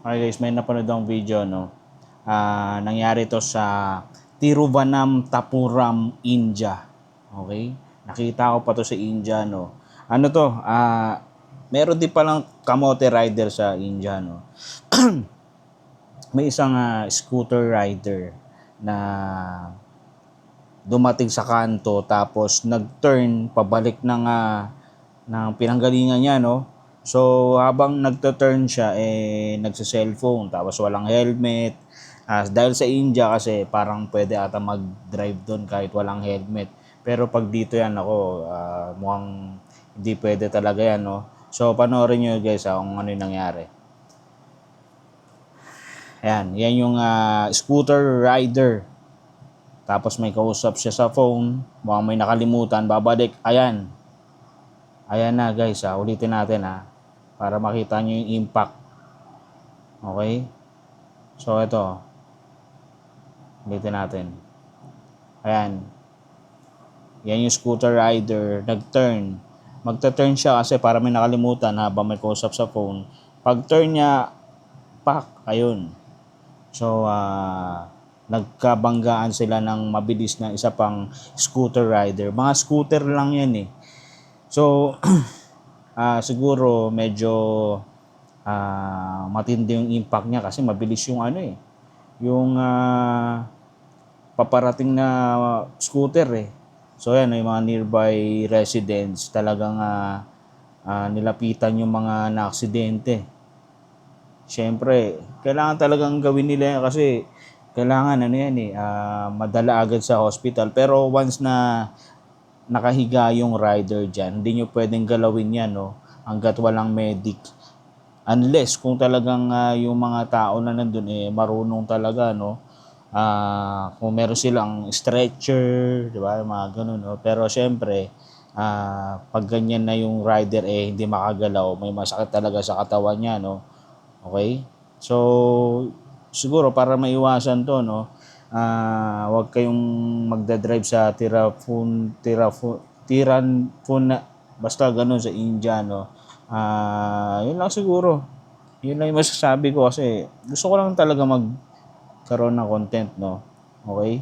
Okay guys, may napanood akong video, no? Nangyari to sa Tiruvananthapuram, India. Okay? Nakita ko pa to sa India, no? Ano to? Meron din palang kamote rider sa India, no? May isang scooter rider na dumating sa kanto tapos nag-turn pabalik ng pinanggalingan niya, no? So habang nagto-turn siya nagse-cellphone tapos walang helmet. Dahil sa India kasi parang pwede ata mag-drive doon kahit walang helmet. Pero pag dito yan ako, mukhang hindi pwede talaga yan, no? So panoorin niyo guys kung ano yung nangyari. Ayan, yan yung scooter rider. Tapos may kausap siya sa phone, mukhang may nakalimutan, babalik. Ayan. Ayan na guys, ulitin natin para makita nyo yung impact. Okay? So ito, ulitin natin. Ayan. Yan yung scooter rider, nag-turn. Magta-turn siya kasi para may nakalimutan habang may kausap sa phone. Pag turn niya, pak, ayun. So, nagkabanggaan sila ng mabilis na isa pang scooter rider. Mga scooter lang yan eh. So, siguro medyo matindi yung impact niya kasi mabilis yung yung paparating na scooter eh. So yan, yung mga nearby residents talagang nilapitan yung mga na-aksidente. Siyempre, kailangan talagang gawin nila yan kasi kailangan madala agad sa hospital. Pero once na nakahiga yung rider dyan, hindi nyo pwedeng galawin yan, no? Hanggat walang medic. Unless kung talagang yung mga tao na nandun marunong talaga, no? Kung meron silang stretcher, di ba? Mga ganun, no? Pero syempre, pag ganyan na yung rider hindi makagalaw, may masakit talaga sa katawan niya, no? Okay? So, siguro para maiwasan to, no? Huwag kayong magdadrive sa Tiranfuna, basta ganun sa India, no? Yun lang siguro. Yun lang yung masasabi ko kasi gusto ko lang talaga magkaroon ng content, no? Okay?